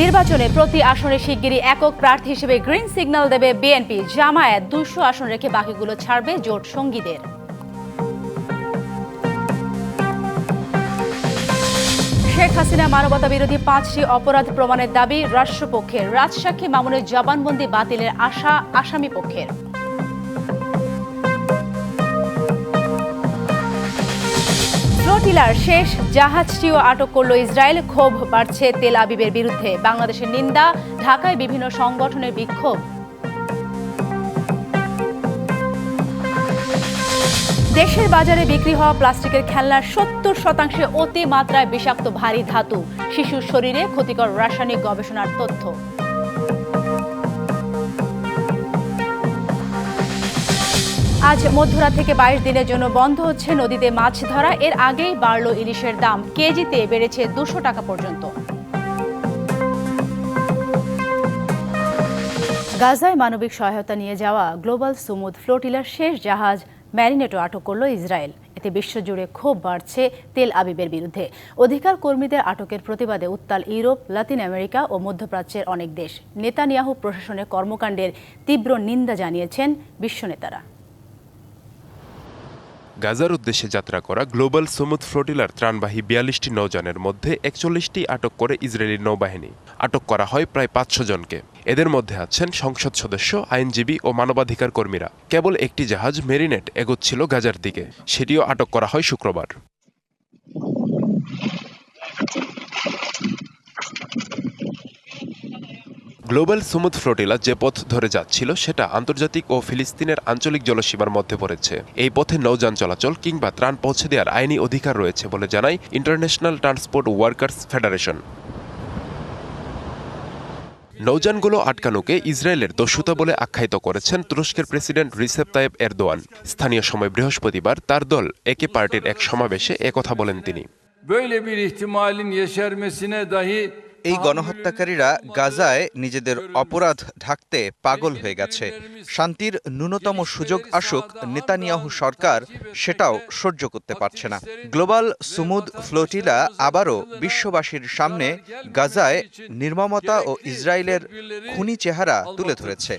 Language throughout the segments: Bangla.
নির্বাচনে প্রতি আসনে শিগগিরই একক প্রার্থী হিসেবে গ্রিন সিগন্যাল দেবে বিএনপি। জামায়াত 200 আসন রেখে বাকিগুলো ছাড়বে জোট সঙ্গীদের। শেখ হাসিনা মানবতা বিরোধী 5টি অপরাধ প্রমাণের দাবি রাষ্ট্রপক্ষের। রাজসাক্ষী মামুনের জবানবন্দি বাতিলের আশা আসামি পক্ষের। ফ্লোটিলার শেষ জাহাজটিও আটক করল ইসরায়েল। ক্ষোভ বাড়ছে তেল আবিবের বিরুদ্ধে। বাংলাদেশের নিন্দা, ঢাকায় বিভিন্ন সংগঠনের বিক্ষোভ। দেশের বাজারে বিক্রি হওয়া প্লাস্টিকের খেলনার 70% অতিমাত্রায় বিষাক্ত ভারী ধাতু। শিশুর শরীরে ক্ষতিকর রাসায়নিক গবেষণার তথ্য। আজ মধ্যরাত থেকে 22 দিনের জন্য বন্ধ হচ্ছে নদীতে মাছ ধরা। এর আগেই বাড়ল ইলিশের দাম, কেজিতে বেড়েছে 200 টাকা পর্যন্ত। গাজায় মানবিক সহায়তা নিয়ে যাওয়া গ্লোবাল সুমুদ ফ্লোটিলার শেষ জাহাজ ম্যারিনেটো আটক করল ইসরায়েল। এতে বিশ্বজুড়ে ক্ষোভ বাড়ছে তেল আবিবের বিরুদ্ধে। অধিকার কর্মীদের আটকের প্রতিবাদে উত্তাল ইউরোপ, লাতিন আমেরিকা ও মধ্যপ্রাচ্যের অনেক দেশ। নেতানিয়াহু প্রশাসনের কর্মকাণ্ডের তীব্র নিন্দা জানিয়েছেন বিশ্ব নেতারা। গাজার উদ্দেশ্যে যাত্রা করা গ্লোবাল সুমুদ ফ্লোটিলার ত্রাণবাহী 42টি নৌযানের মধ্যে 41টি আটক করে ইসরায়েলি নৌবাহিনী। আটক করা হয় প্রায় 500 জনকে। এদের মধ্যে আছেন সংসদ সদস্য, আইনজীবী ও মানবাধিকার কর্মীরা। কেবল একটি জাহাজ মেরিনেট এগোচ্ছিল গাজার দিকে, সেটিও আটক করা হয় শুক্রবার। গ্লোবাল সুমুদ ফ্লোটিলা যে পথ ধরে যাচ্ছিল সেটা আন্তর্জাতিক ও ফিলিস্তিনের আঞ্চলিক জলসীমার মধ্যে পড়েছে। এই পথে নৌযান চলাচল কিংবা ত্রাণ পৌঁছে দেওয়ার আইনি অধিকার রয়েছে বলে জানায় ইন্টারন্যাশনাল ট্রান্সপোর্ট ওয়ার্কার্স ফেডারেশন। নৌযানগুলো আটকানোকে ইসরায়েলের দস্যুতা বলে আখ্যায়িত করেছেন তুরস্কের প্রেসিডেন্ট রিসেপ তাইয়েপ এরদোয়ান। স্থানীয় সময় বৃহস্পতিবার তার দল একে পার্টির এক সমাবেশে একথা বলেন তিনি। এই গণহত্যাকারীরা গাজায় নিজেদের অপরাধ ঢাকতে পাগল হয়ে গেছে। শান্তির ন্যূনতম সুযোগ আসুক, নেতানিয়াহু সরকার সেটাও সহ্য করতে পারছে না। গ্লোবাল সুমুদ ফ্লোটিলা আবারও বিশ্ববাসীর সামনে গাজায় নির্মমতা ও ইসরায়েলের খুনি চেহারা তুলে ধরেছে।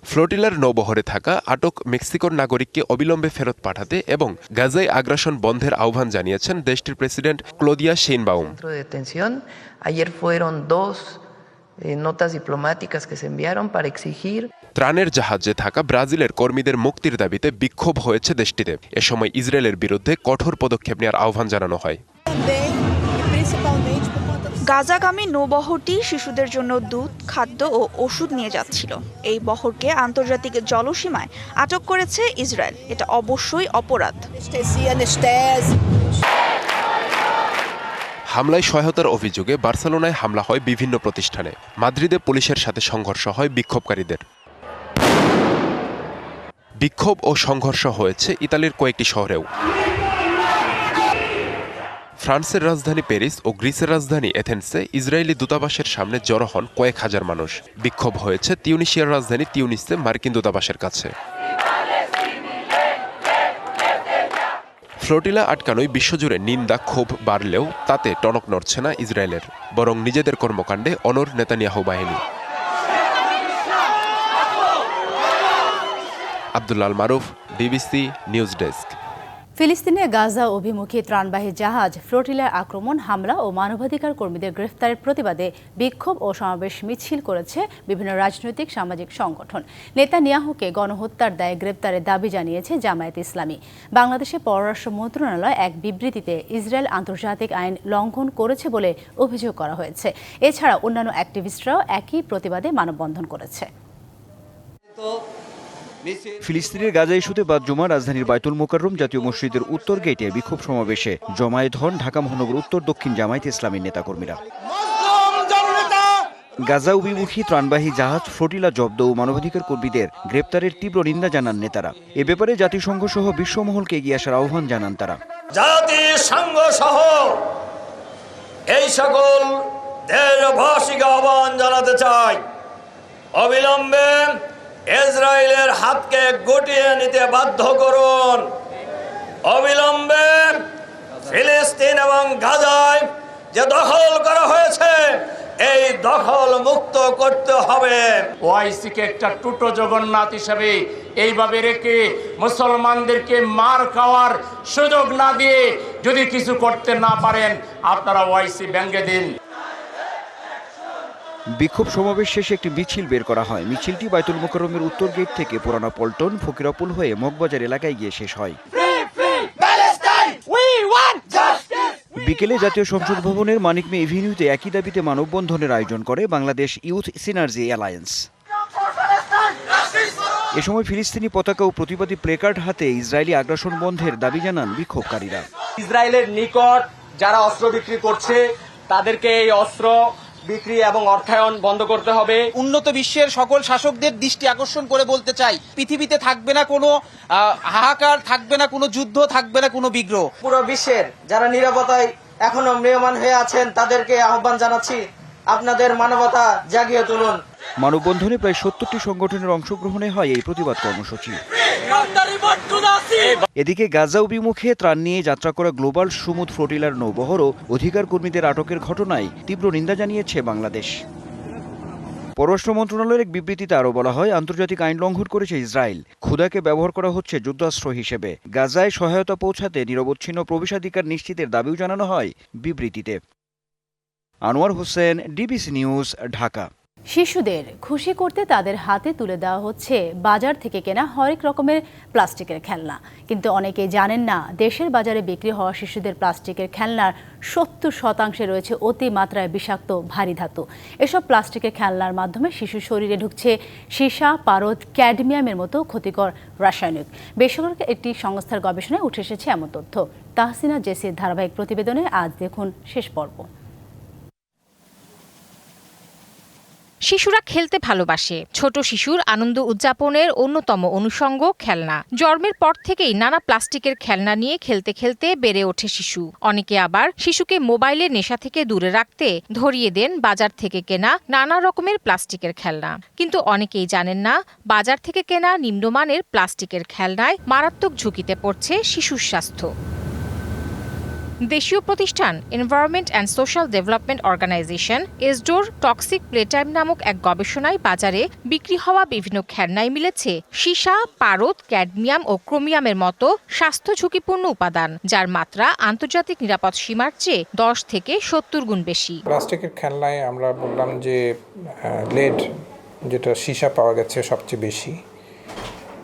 ফ্লোটিলার নৌবহরে থাকা আটক মেক্সিকোর নাগরিককে অবিলম্বে ফেরত পাঠাতে এবং গাজায় আগ্রাসন বন্ধের আহ্বান জানিয়েছেন দেশটির প্রেসিডেন্ট ক্লোদিয়া শেইনবাউম। ত্রাণের জাহাজে থাকা ব্রাজিলের কর্মীদের মুক্তির দাবিতে বিক্ষোভ হয়েছে দেশটিতে। এ সময় ইসরায়েলের বিরুদ্ধে কঠোর পদক্ষেপ নেওয়ার আহ্বান জানানো হয়। গাজাগামী নৌবহরটি শিশুদের জন্য দুধ, খাদ্য ও ওষুধ নিয়ে যাচ্ছিল। এই বহরকে আন্তর্জাতিক জলসীমায় আটক করেছে ইসরায়েল। এটা অবশ্যই অপরাধ। হামলায় সহায়তার অভিযোগে বার্সেলোনায় হামলা হয় বিভিন্ন প্রতিষ্ঠানে। মাদ্রিদে পুলিশের সাথে সংঘর্ষ হয় বিক্ষোভকারীদের। বিক্ষোভ ও সংঘর্ষ হয়েছে ইতালির কয়েকটি শহরেও। ফ্রান্সের রাজধানী প্যারিস ও গ্রিসের রাজধানী এথেন্সে ইসরায়েলি দূতাবাসের সামনে জড়ো হন কয়েক হাজার মানুষ। বিক্ষোভ হয়েছে তিউনিসিয়ার রাজধানী তিউনিসে মার্কিন দূতাবাসের কাছে। ফ্লোটিলা আটকানোয় বিশ্বজুড়ে নিন্দা, ক্ষোভ বাড়লেও তাতে টনক নড়ছে না ইসরায়েলের, বরং নিজেদের কর্মকাণ্ডে অনড় নেতানিয়াহু বাহিনী। আব্দুল্লাহ আল মারুফ, বিবিসি নিউজ ডেস্ক। ফিলিস্তিনে গাজা অভিমুখী ত্রাণবাহী জাহাজ ফ্লোটিলার আক্রমণ, হামলা ও মানবাধিকার কর্মীদের গ্রেফতারের প্রতিবাদে বিক্ষোভ ও সমাবেশ মিছিল করেছে বিভিন্ন রাজনৈতিক সামাজিক সংগঠন। নেতানিয়াহুকে গণহত্যার দায়ে গ্রেফতারের দাবি জানিয়েছে জামায়াত ইসলামী। বাংলাদেশে পররাষ্ট্র মন্ত্রণালয় এক বিবৃতিতে ইসরায়েল আন্তর্জাতিক আইন লঙ্ঘন করেছে বলে অভিযোগ করা হয়েছে। এছাড়া অন্যান্য অ্যাক্টিভিস্টরাও একই প্রতিবাদে মানববন্ধন করেছে। ফিলিস্তিনের গাজা ইস্যুতে বাদ জুমা রাজধানীর বায়তুল মোকাররম জাতীয় মসজিদের উত্তর গেটে বিক্ষোভ সমাবেশে জমায়েত হন ঢাকা মহানগর উত্তর দক্ষিণ জামায়াত ইসলামীর নেতাকর্মীরা। গাজা অভিমুখী ত্রাণবাহী জাহাজ ফ্লোটিলা জব্দ ও মানবাধিকার কর্মীদের গ্রেপ্তারের তীব্র নিন্দা জানান নেতারা। এ ব্যাপারে জাতিসংঘ সহ বিশ্বমহলকে এগিয়ে আসার আহ্বান জানান তারা। জাতিসংঘ সহ এই সকল দেশবাসীকে আহ্বান জানাতে চাই, অবিলম্বে ইসরায়েলের হাতকে গুটিয়ে নিতে বাধ্য করুন। অবিলম্বে ফিলিস্তিন এবং গাজায় যে দখল করা হয়েছে এই দখল মুক্ত করতে হবে। ওআইসিকে একটা টুটো জগন্নাথ হিসাবে এইভাবে রেখে মুসলমানদেরকে মার খাওয়ার সুযোগ না দিয়ে যদি কিছু করতে না পারেন আপনারা ওআইসি ভেঙে দিন। বিক্ষোভ সমাবেশ শেষে একটি মিছিল বের করা হয়। মিছিলটি বায়তুল মোকাররমের উত্তর গেট থেকে পুরানা পল্টন ফকিরাপুল হয়ে মগবাজার এলাকায় গিয়ে শেষ হয়। বিকেলে জাতীয় সংসদ ভবনের মানিক মে এভিনিউতে একই দাবিতে মানববন্ধনের আয়োজন করে বাংলাদেশ ইউথ সিনার্জি অ্যালায়েন্স। এ সময় ফিলিস্তিনি পতাকা ও প্রতিবাদী প্লেকার্ড হাতে ইসরায়েলি আগ্রাসন বন্ধের দাবি জানান বিক্ষোভকারীরা। ইসরায়েলের নিকট যারা অস্ত্র বিক্রি করছে তাদেরকে এই অস্ত্র বিক্রি এবং অর্থায়ন বন্ধ করতে হবে। উন্নত বিশ্বের সকল শাসকদের দৃষ্টি আকর্ষণ করে বলতে চাই, পৃথিবীতে থাকবে না কোনো হাহাকার, থাকবে না কোনো যুদ্ধ, থাকবে না কোনো বিগ্রহ। পুরো বিশ্বের যারা নিরাপত্তায় এখনো ম্রিয়মাণ হয়ে আছেন তাদেরকে আহ্বান জানাচ্ছি, আপনাদের মানবতা জাগিয়ে তুলুন। মানববন্ধনে প্রায় ৭০টি সংগঠনের অংশগ্রহণে হয় এই প্রতিবাদ কর্মসূচি। এদিকে গাজা অভিমুখে ত্রাণ নিয়ে যাত্রা করা গ্লোবাল সমুদ ফ্লোটিলার নৌবহরও অধিকার কর্মীদের আটকের ঘটনায় তীব্র নিন্দা জানিয়েছে বাংলাদেশ। পররাষ্ট্র মন্ত্রণালয়ের এক বিবৃতিতে আরও বলা হয়, আন্তর্জাতিক আইন লঙ্ঘন করেছে ইসরায়েল। ক্ষুধাকে ব্যবহার করা হচ্ছে যুদ্ধাস্ত্র হিসেবে। গাজায় সহায়তা পৌঁছাতে নিরবচ্ছিন্ন প্রবেশাধিকার নিশ্চিতের দাবিও জানানো হয় বিবৃতিতে। Anwar Hossain, DBC news, Dhaka. শিশুদের খুশি করতে তাদের হাতে তুলে দেওয়া হচ্ছে বাজার থেকে কেনা হরেক রকমের প্লাস্টিকের খেলনা। কিন্তু অনেকেই জানেন না, দেশের বাজারে বিক্রি হওয়া শিশুদের প্লাস্টিকের খেলনার ৭০% রয়েছে অতিমাত্রায় বিষাক্ত ভারী ধাতু। এসব প্লাস্টিকের খেলনার মাধ্যমে শিশুর শরীরে ঢুকছে সীসা, পারদ, ক্যাডমিয়ামের মতো ক্ষতিকর রাসায়নিক। বেসরকারি একটি সংস্থার গবেষণায় উঠে এসেছে এমন তথ্য। তাহসিনা জেসির ধারাবাহিক প্রতিবেদনে আজ দেখুন শেষ পর্ব। শিশুরা খেলতে ভালোবাসে। ছোট শিশুর আনন্দ উদযাপনের অন্যতম অনুষঙ্গ খেলনা। জন্মের পর থেকেই নানা প্লাস্টিকের খেলনা নিয়ে খেলতে খেলতে বেড়ে ওঠে শিশু। অনেকে আবার শিশুকে মোবাইলের নেশা থেকে দূরে রাখতে ধরিয়ে দেন বাজার থেকে কেনা নানা রকমের প্লাস্টিকের খেলনা। কিন্তু অনেকেই জানেন না, বাজার থেকে কেনা নিম্নমানের প্লাস্টিকের খেলনায় মারাত্মক ঝুঁকিতে পড়ছে শিশুর স্বাস্থ্য। দেশীয় প্রতিষ্ঠান environment and social development organization এসডোর টক্সিক প্লেটাইম নামক এক গবেষণায় বাজারে বিক্রি হওয়া বিভিন্ন খেলনায় মিলেছে সীসা, পারদ, ক্যাডমিয়াম ও ক্রোমিয়ামের মতো স্বাস্থ্য ঝুঁকিপূর্ণ উপাদান, যার মাত্রা আন্তর্জাতিক নিরাপদ সীমার চেয়ে ১০ থেকে ৭০ গুণ বেশি। প্লাস্টিকের খেলনায় আমরা বললাম যে লেড, যেটা সীসা পাওয়া গেছে সবচেয়ে বেশি,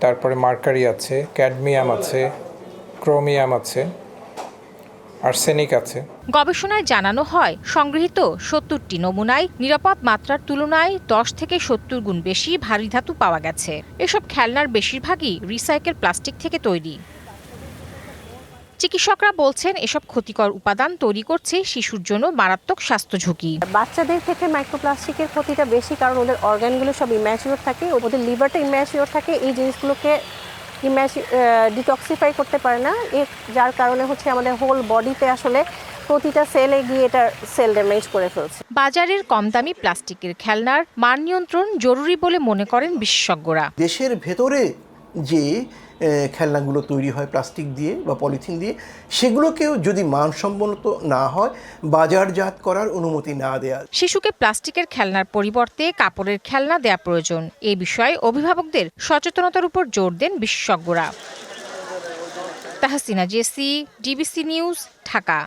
তারপরে মার্কারি আছে, ক্যাডমিয়াম আছে, ক্রোমিয়াম আছে, আর্সেনিক আছে। গবেষণায় জানানো হয়, সংগৃহীত ৭০টি নমুনায় নিরাপদ মাত্রার তুলনায় ১০ থেকে ৭০ গুণ বেশি ভারী ধাতু পাওয়া গেছে। এসব খেলনার বেশিরভাগই রিসাইকেল প্লাস্টিক থেকে তৈরি। চিকিৎসকরা বলছেন, এসব ক্ষতিকর উপাদান তৈরি করছে শিশুর জন্য মারাত্মক স্বাস্থ্য ঝুঁকি। বাচ্চাদের ক্ষেত্রে মাইক্রোপ্লাস্টিকের ক্ষতিটা বেশি, কারণ ওদের অর্গানগুলো সব ইম্যাচিওর থাকে, ওদের লিভারটা ইম্যাচিওর থাকে, এই জিনিসগুলোকে ডিটক্সিফাই করতে পারে না, যার কারণে হচ্ছে আমাদের হোল বডিতে আসলে প্রতিটা সেলে গিয়ে এটা সেল ড্যামেজ করে ফেলছে। বাজারের কম দামি প্লাস্টিকের খেলনার মান নিয়ন্ত্রণ জরুরি বলে মনে করেন বিশেষজ্ঞরা। দেশের ভেতরে যে খেলনাগুলো তৈরি হয় প্লাস্টিক দিয়ে বা পলিথিন দিয়ে, সেগুলোকেও যদি মানসম্মত না হয় বাজারজাত করার অনুমতি না দেয়া। শিশুকে প্লাস্টিকের খেলনার পরিবর্তে কাপড়ের খেলনা দেয়া প্রয়োজন। এই বিষয়ে অভিভাবকদের সচেতনতার উপর জোর দেন বিশেষজ্ঞরা। Tahsina Jesi, DBC news, Dhaka.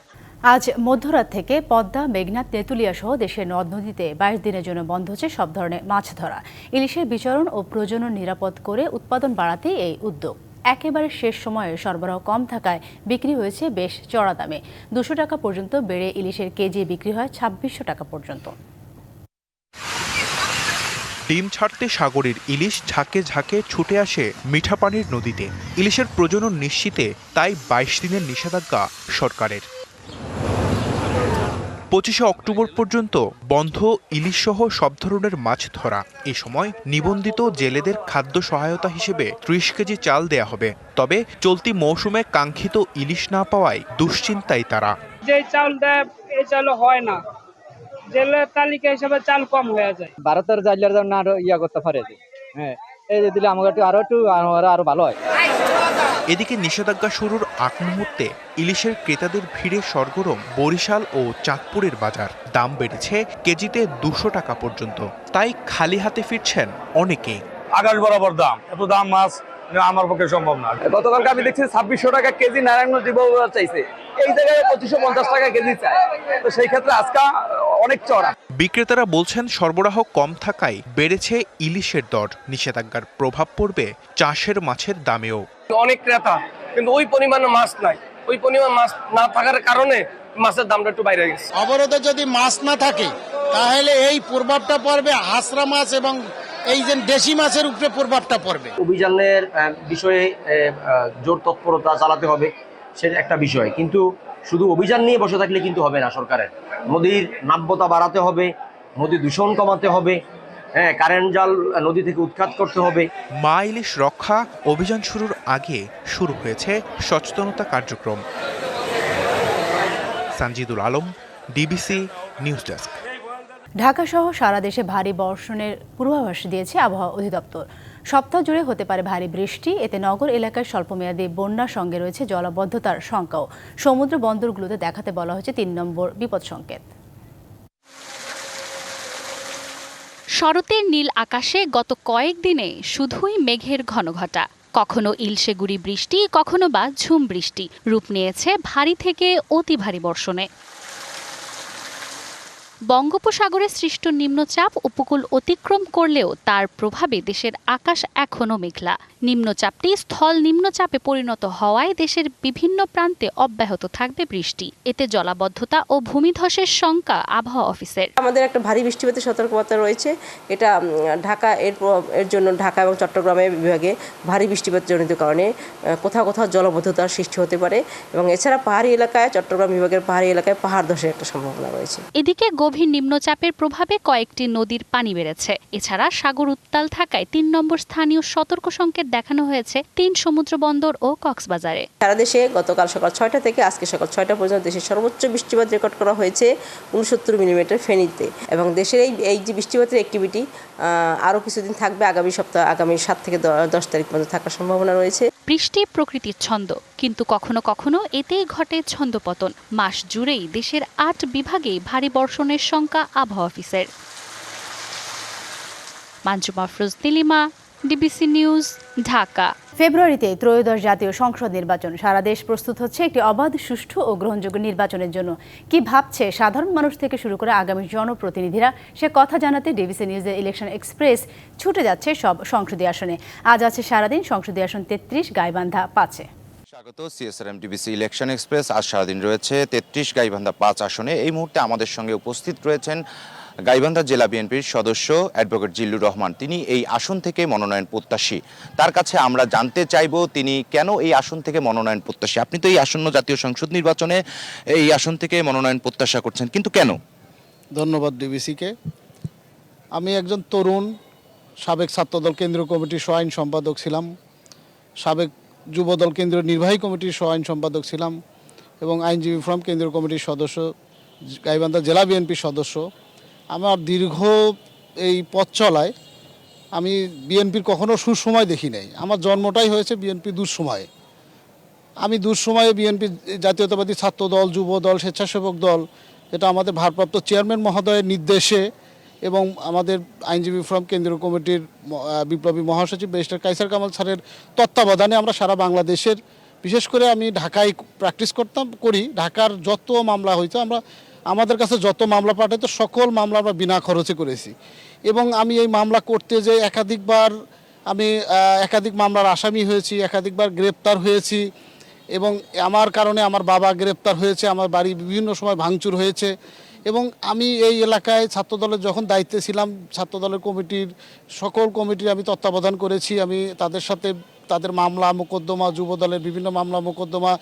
আজ মধ্যরাত থেকে পদ্মা, মেঘনা, তেঁতুলিয়া সহ দেশের নদ নদীতে ২২ দিনের জন্য বন্ধ হচ্ছে সব ধরনের মাছ ধরা। ইলিশের বিচরণ ও প্রজনন নিরাপদ করে উৎপাদন বাড়াতেই এই উদ্যোগ। একেবারে শেষ সময়ে সরবরাহ কম থাকায় বিক্রি হয়েছে বেশ চড়া দামে। ২০০ টাকা পর্যন্ত বেড়ে ইলিশের কেজি বিক্রি হয় ২৬০০ টাকা পর্যন্ত। ডিম ছাড়তে সাগরের ইলিশ ঝাঁকে ঝাঁকে ছুটে আসে মিঠা পানির নদীতে। ইলিশের প্রজনন নিশ্চিতে তাই ২২ দিনের নিষেধাজ্ঞা সরকারের। ২৫শে অক্টোবর পর্যন্ত বন্ধ ইলিশসহ সব ধরনের মাছ ধরা। এ সময় নিবন্ধিত জেলেদের খাদ্য সহায়তা হিসেবে ৩০ কেজি চাল দেয়া হবে। তবে চলতি মৌসুমে কাঙ্ক্ষিত ইলিশ না পাওয়ায় দুশ্চিন্তায় তারা। যে চাল দেয় এই চাল হয় না, জেলের তালিকা হিসেবে চাল কম হয়ে যায়। ভারতের জাইলার জন্য আরো করতে পারে, হ্যাঁ এই যে দিলে আমাকে আরো ভালো হয়। এদিকে নিষেধাজ্ঞা শুরুর আগ মুহূর্তে ইলিশের ক্রেতাদের ভিড়ে সরগরম বরিশাল ও চাঁদপুরের বাজার। দাম বেড়েছে কেজিতে 200 টাকা পর্যন্ত। তাই খালি হাতে ফিরছেন অনেকেই। আকাশ বরাবর দাম, এত দাম মাছ আমার পক্ষে সম্ভব না। গতকালকে আমি দেখছি 2600 টাকা কেজি নারায়ণগঞ্জ চাইছে, এই জায়গায় 2550 টাকা কেজি চাই। তো সেই ক্ষেত্রে আজকে অনেক চড়া। বিক্রেতারা বলছেন সরবরাহ কম থাকায় বেড়েছে ইলিশের দর। নিষেধাজ্ঞার প্রভাব পড়বে চাষের মাছের দামেও। অনেক ক্রেতা কিন্তু ওই পরিমাণ মাছ নাই, ওই পরিমাণ মাছ না থাকার কারণে মাছের দামটা একটু বাইরে গেছে। অবরোধে যদি মাছ না থাকে তাহলে এই প্রভাবটা পড়বে হাঁসরা মাছ এবং এই যে দেশি মাছের উপরে প্রভাবটা পড়বে। অভিযানের বিষয়ে জোর তৎপরতা চালাতে হবে, সেটা একটা বিষয়, কিন্তু শুধু অভিযান নিয়ে বসে থাকলে কিন্তু হবে না। সরকারের নদীর নাব্যতা বাড়াতে হবে, নদী দূষণ কমাতে হবে, কারেন্ট জাল নদী থেকে উৎখাত করতে হবে। মা ইলিশ রক্ষা অভিযান শুরুর আগে শুরু হয়েছে সচেতনতা কার্যক্রম। Sanjidul Alam, DBC news desk. Dhaka সহ সারা দেশে ভারী বর্ষণের পূর্বাভাস দিয়েছে আবহাওয়া অধিদপ্তর। সপ্তাহ জুড়ে হতে পারে ভারী বৃষ্টি। এতে নগর এলাকায় স্বল্পমেয়াদী বন্যার সঙ্গে রয়েছে জলাবদ্ধতার শঙ্কাও। সমুদ্র বন্দরগুলোতে দেখাতে বলা হয়েছে 3 নম্বর বিপদ সংকেত। শরতের নীল আকাশে গত কয়েকদিনে শুধুই মেঘের ঘনঘটা। কখনো ইলশেগুড়ি বৃষ্টি, কখনো বা ঝুম বৃষ্টি রূপ নিয়েছে ভারী থেকে অতি ভারী বর্ষণে। বঙ্গোপসাগরে সৃষ্ট নিম্নচাপ উপকূল অতিক্রম করলেও তার প্রভাবে দেশের আকাশ এখনও মেঘলা। নিম্নচাপটি স্থল নিম্নচাপে পরিণত হওয়ায় দেশের বিভিন্ন প্রান্তে অব্যাহত থাকবে বৃষ্টি। এতে জলাবদ্ধতা ও ভূমিধসের শঙ্কা আবহাওয়া অফিসের। আমাদের একটা ভারী বৃষ্টিপাতের সতর্কবার্তা রয়েছে। এটা ঢাকা এর জন্য ঢাকা এবং চট্টগ্রামের বিভাগে ভারী বৃষ্টিপাত জনিত কারণে কোথাও কোথাও জলাবদ্ধতার সৃষ্টি হতে পারে এবং এছাড়া পাহাড়ি এলাকায়, চট্টগ্রাম বিভাগের পাহাড়ি এলাকায় পাহাড় ধসের একটা সম্ভাবনা রয়েছে। এদিকে গভীর নিম্নচাপের প্রভাবে কয়েকটি নদীর পানি বেড়েছে। এছাড়া সাগর উত্তাল থাকায় 3 নম্বর স্থানীয় সতর্ক সংকেত দেখানো হয়েছে 3 সমুদ্র বন্দর ও কক্সবাজারে। সারা দেশে গতকাল সকাল 6টা থেকে আজকে সকাল 6টা পর্যন্ত দেশের সর্বোচ্চ বৃষ্টিপাত রেকর্ড করা হয়েছে 69 মিলিমিটার ফেনীতে। এবং দেশের এই যে বৃষ্টিপাতের অ্যাক্টিভিটি আরও কিছুদিন থাকবে। আগামী 7 থেকে 10 তারিখ পর্যন্ত থাকার সম্ভাবনা রয়েছে। বৃষ্টি প্রকৃতির ছন্দ, কিন্তু কখনো কখনো এতেই ঘটে ছন্দপতন। মাস জুড়েই দেশের 8 বিভাগেই ভারী বর্ষণের শঙ্কা আবহাওয়া অফিসের। Manjuma Afroz Nilima, DBC news, Dhaka. ফেব্রুয়ারিতে ত্রয়োদশ জাতীয় সংসদ নির্বাচন। সারা দেশ প্রস্তুত হচ্ছে একটি অবাধ, সুষ্ঠু ও গ্রহণযোগ্য নির্বাচনের জন্য। কি ভাবছে সাধারণ মানুষ থেকে শুরু করে আগামী জনপ্রতিনিধিরা, সে কথা জানাতে ডিবিসি নিউজের ইলেকশন এক্সপ্রেস ছুটে যাচ্ছে সব সংসদীয় আসনে। আজ আছে সারাদিন সংসদীয় আসন 33, গাইবান্ধা 5-এ। স্বাগত সিএসআরএম ডিবিসি ইলেকশন এক্সপ্রেস। আজ সারাদিন রয়েছে 33, গাইবান্ধা 5 আসনে। এই মুহূর্তে আমাদের সঙ্গে উপস্থিত রয়েছেন গাইবান্ধা জেলা বিএনপির সদস্য অ্যাডভোকেট জিল্লুর রহমান। তিনি এই আসন থেকে মনোনয়ন প্রত্যাশী। তার কাছে আমরা জানতে চাইব তিনি কেন এই আসন থেকে মনোনয়ন প্রত্যাশী। আপনি তো এই আসন্ন জাতীয় সংসদ নির্বাচনে এই আসন থেকে মনোনয়ন প্রত্যাশা করছেন, কিন্তু কেন? ধন্যবাদ ডিবিসিকে। আমি একজন তরুণ, সাবেক ছাত্রদল কেন্দ্রীয় কমিটির সহ আইন সম্পাদক ছিলাম, সাবেক যুবদল কেন্দ্রীয় নির্বাহী কমিটির সহ আইন সম্পাদক ছিলাম এবং আইনজীবী ফোরাম কেন্দ্রীয় কমিটির সদস্য, গাইবান্ধা জেলা বিএনপির সদস্য। আমার দীর্ঘ এই পথ চলায় আমি বিএনপির কখনো সুসময় দেখি নাই। আমার জন্মটাই হয়েছে বিএনপি দুঃসময়ে। আমি দুঃসময়ে বিএনপি জাতীয়তাবাদী ছাত্র দল, যুব দল, স্বেচ্ছাসেবক দল, এটা আমাদের ভারপ্রাপ্ত চেয়ারম্যান মহোদয়ের নির্দেশে এবং আমাদের আইনজীবী ফোরাম কেন্দ্রীয় কমিটির বিপ্লবী মহাসচিব ব্যারিস্টার কায়সার কামাল স্যারের তত্ত্বাবধানে আমরা সারা বাংলাদেশের, বিশেষ করে আমি ঢাকায় প্র্যাকটিস করি। ঢাকার যত মামলা হইতো, আমাদের কাছে যত মামলা পাঠাতো সকল মামলা আমরা বিনা খরচে করেছি। এবং আমি এই মামলা করতে যে একাধিক মামলার আসামি হয়েছি, একাধিকবার গ্রেপ্তার হয়েছি এবং আমার কারণে আমার বাবা গ্রেপ্তার হয়েছে, আমার বাড়ি বিভিন্ন সময় ভাঙচুর হয়েছে। এবং আমি এই এলাকায় ছাত্রদলের যখন দায়িত্বে ছিলাম, ছাত্রদলের সকল কমিটির আমি তত্ত্বাবধান করেছি। আমি তাদের সাথে তাদের মামলা মোকদ্দমা, যুবদলের বিভিন্ন মামলা মোকদ্দমা,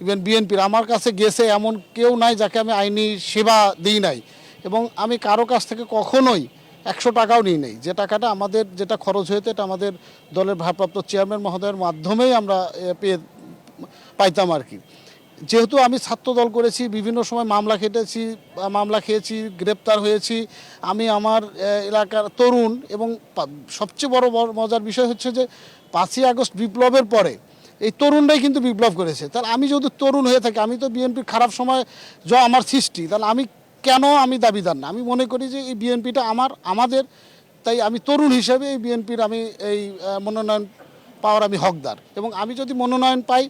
ইভেন বিএনপির আমার কাছে গেছে এমন কেউ নাই যাকে আমি আইনি সেবা দিই নাই। এবং আমি কারো কাছ থেকে কখনোই 100 টাকাও নিই নাই। যে টাকাটা আমাদের যেটা খরচ হয়েছে এটা আমাদের দলের ভারপ্রাপ্ত চেয়ারম্যান মহোদয়ের মাধ্যমেই আমরা পাইতাম আর কি। যেহেতু আমি ছাত্রদল করেছি, বিভিন্ন সময় মামলা খেয়েছি, গ্রেপ্তার হয়েছি। আমি আমার এলাকার তরুণ এবং সবচেয়ে বড় মজার বিষয় হচ্ছে যে 5ই আগস্ট বিপ্লবের পরে এই তরুণরাই কিন্তু বিপ্লব করেছে। তাহলে আমি যদি তরুণ হয়ে থাকি, আমি তো বিএনপির খারাপ সময় যা আমার সৃষ্টি, তাহলে আমি দাবিদার না। আমি মনে করি যে এই বিএনপিটা আমাদের, তাই আমি তরুণ হিসেবে এই বিএনপির এই মনোনয়ন পাওয়ার আমি হকদার। এবং আমি যদি মনোনয়ন পাই,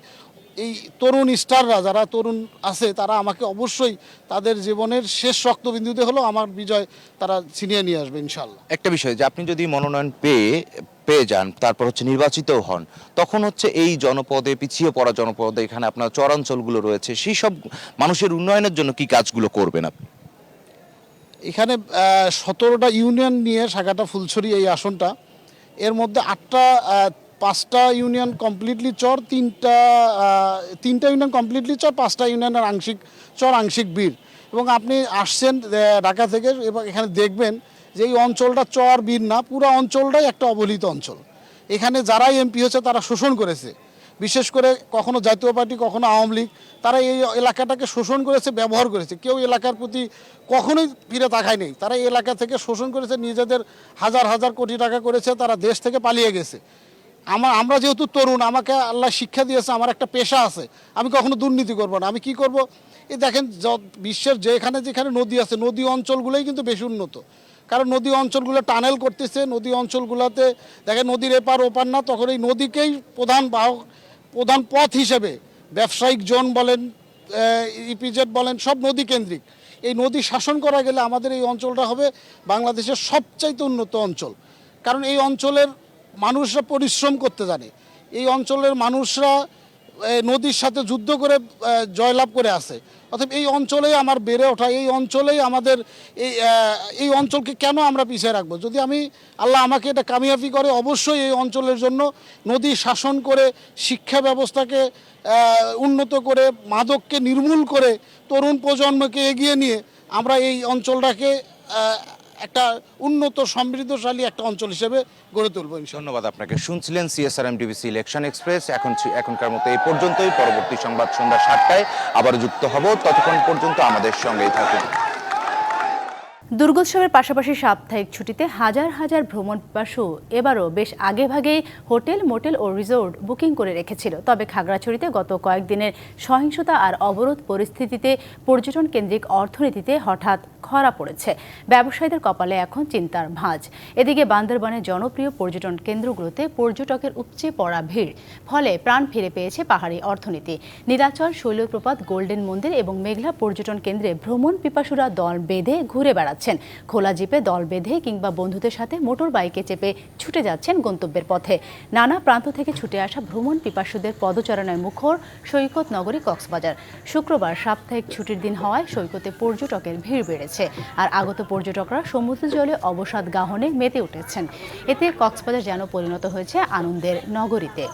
এই তরুণ স্টাররা যারা তরুণ আছে তারা আমাকে অবশ্যই তাদের জীবনের শেষ রক্তবিন্দুতে হলেও আমার বিজয় তারা ছিনিয়ে নিয়ে আসবে ইনশাল্লাহ। একটা বিষয় যে আপনি যদি মনোনয়ন পেয়ে যান, তারপর নির্বাচিত হন, তখন এই জনপদে, পিছিয়ে পড়া জনপদে, এখানে আপনার চরাঞ্চলগুলো রয়েছে, সেই সব মানুষের উন্নয়নের জন্য কি কাজগুলো করবেন আপনি? এখানে 17টা ইউনিয়ন নিয়ে সাগাটা ফুলছড়ি এই আসনটা, এর মধ্যে 5টা ইউনিয়ন কমপ্লিটলি চর, 3টা ইউনিয়ন কমপ্লিটলি চর, 5টা ইউনিয়নের আংশিক চর, আংশিক বীর। এবং আপনি আসছেন ঢাকা থেকে, এবং এখানে দেখবেন যে এই অঞ্চলটা চর বীর না, পুরো অঞ্চলটাই একটা অবহেলিত অঞ্চল। এখানে যারাই এমপি হয়েছে তারা শোষণ করেছে, বিশেষ করে কখনো জাতীয় পার্টি, কখনো আওয়ামী লীগ, তারা এই এলাকাটাকে শোষণ করেছে, ব্যবহার করেছে। কেউ এলাকার প্রতি কখনোই ফিরে তাকায় নেই। তারা এই এলাকা থেকে শোষণ করেছে, নিজেদের হাজার হাজার কোটি টাকা করেছে, তারা দেশ থেকে পালিয়ে গেছে। আমরা যেহেতু তরুণ, আমাকে আল্লাহ শিক্ষা দিয়েছে, আমার একটা পেশা আছে, আমি কখনো দুর্নীতি করব না। আমি কি করব? এই দেখেন, বিশ্বের যেখানে নদী আছে, নদী অঞ্চলগুলোই কিন্তু বেশি উন্নত, কারণ নদী অঞ্চলগুলো টানেল করতেছে। নদী অঞ্চলগুলোতে দেখেন নদীর এপার ওপার না, তখন এই নদীকেই প্রধান পথ হিসেবে ব্যবসায়িক জোন বলেন, ইপিজেড বলেন, সব নদী কেন্দ্রিক। এই নদী শাসন করা গেলে আমাদের এই অঞ্চলটা হবে বাংলাদেশের সবচাইতে উন্নত অঞ্চল। কারণ এই অঞ্চলের মানুষরা পরিশ্রম করতে জানে, এই অঞ্চলের মানুষরা নদীর সাথে যুদ্ধ করে জয়লাভ করে আসে। অর্থাৎ এই অঞ্চলেই আমার বেড়ে ওঠা, এই অঞ্চলেই আমাদের এই অঞ্চলকে কেন আমরা পিছিয়ে রাখবো? যদি আল্লাহ আমাকে এটা কামিয়াবি করে, অবশ্যই এই অঞ্চলের জন্য নদী শাসন করে, শিক্ষা ব্যবস্থাকে উন্নত করে, মাদককে নির্মূল করে, তরুণ প্রজন্মকে এগিয়ে নিয়ে আমরা এই অঞ্চলটাকে একটা উন্নত সমৃদ্ধশালী একটা অঞ্চল হিসেবে গড়ে তুলব। ধন্যবাদ আপনাকে। শুনছিলেন CSRM-DBC ইলেকশন এক্সপ্রেস। এখনকার মতো এই পর্যন্তই। পরবর্তী সংবাদ সন্ধ্যা 7টায় আবার যুক্ত হব। ততক্ষণ পর্যন্ত আমাদের সঙ্গেই থাকুন। দুর্গোৎসবের পাশাপাশি সাপ্তাহিক ছুটিতে হাজার হাজার ভ্রমণ পিপাসু এবারও বেশ আগেভাগেই হোটেল, মোটেল ও রিসোর্ট বুকিং করে রেখেছিল। তবে খাগড়াছড়িতে গত কয়েকদিনের সহিংসতা আর অবরোধ পরিস্থিতিতে পর্যটন কেন্দ্রিক অর্থনীতিতে হঠাৎ খরা পড়েছে। ব্যবসায়ীদের কপালে এখন চিন্তার ভাঁজ। এদিকে বান্দরবানের জনপ্রিয় পর্যটন কেন্দ্রগুলোতে পর্যটকের উপচে পড়া ভিড়, ফলে প্রাণ ফিরে পেয়েছে পাহাড়ি অর্থনীতি। নীলাচল, শৈলপ্রপাত, গোল্ডেন মন্দির এবং মেঘলা পর্যটন কেন্দ্রে ভ্রমণ পিপাসুরা দল বেঁধে ঘুরে বেড়াচ্ছেন। খোলা জিপে দল বেঁধে কিংবা বন্ধুদের সাথে মোটর বাইকে চেপে ছুটে যাচ্ছেন গন্তব্যের পথে। নানা প্রান্ত থেকে ছুটে আসা ভ্রমণ পিপাসুদের পদচারণায় মুখর সৈকত নগরী কক্সবাজার। শুক্রবার সাপ্তাহিক ছুটির দিন হওয়ায় সৈকতে পর্যটকের ভিড় বেড়েছে, আর আগত পর্যটকরা সমুদ্র জলে অবসাদ গাহনে মেতে উঠেছেন। এতে কক্সবাজার যেন পরিণত হয়েছে আনন্দের নগরীতে।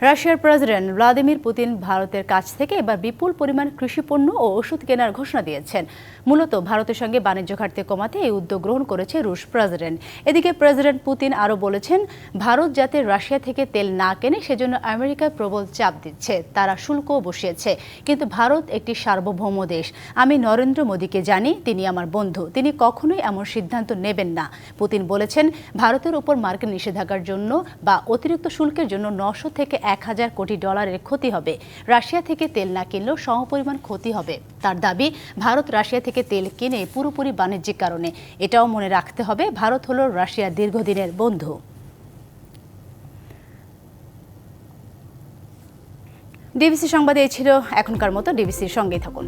রাশিয়ার প্রেসিডেন্ট ভ্লাদিমির পুতিন ভারতের কাছ থেকে এবার বিপুল পরিমাণ কৃষিপণ্য ও ওষুধ কেনার ঘোষণা দিয়েছেন। মূলত ভারতের সঙ্গে বাণিজ্য ঘাটতি কমাতে এই উদ্যোগ গ্রহণ করেছে রুশ প্রেসিডেন্ট। এদিকে প্রেসিডেন্ট পুতিন আরও বলেছেন, ভারত যাতে রাশিয়া থেকে তেল না কেনে সেজন্য আমেরিকায় প্রবল চাপ দিচ্ছে, তারা শুল্কও বসিয়েছে। কিন্তু ভারত একটি সার্বভৌম দেশ। আমি নরেন্দ্র মোদীকে জানি, তিনি আমার বন্ধু, তিনি কখনোই এমন সিদ্ধান্ত নেবেন না। পুতিন বলেছেন, ভারতের উপর মার্কিন নিষেধাজ্ঞার জন্য বা অতিরিক্ত শুল্কের জন্য 900 থেকে 1000 কোটি ডলারের ক্ষতি হবে। রাশিয়া থেকে তেল না কিনলেও সমপরিমাণ ক্ষতি হবে। তার দাবি, ভারত রাশিয়া থেকে তেল কিনে পুরোপুরি বাণিজ্যিক কারণে। এটাও মনে রাখতে হবে, ভারত হলো রাশিয়ার দীর্ঘদিনের বন্ধু। ডিবিসি সংবাদে এই ছিল এখনকার মতো। ডিবিসির সঙ্গেই থাকুন।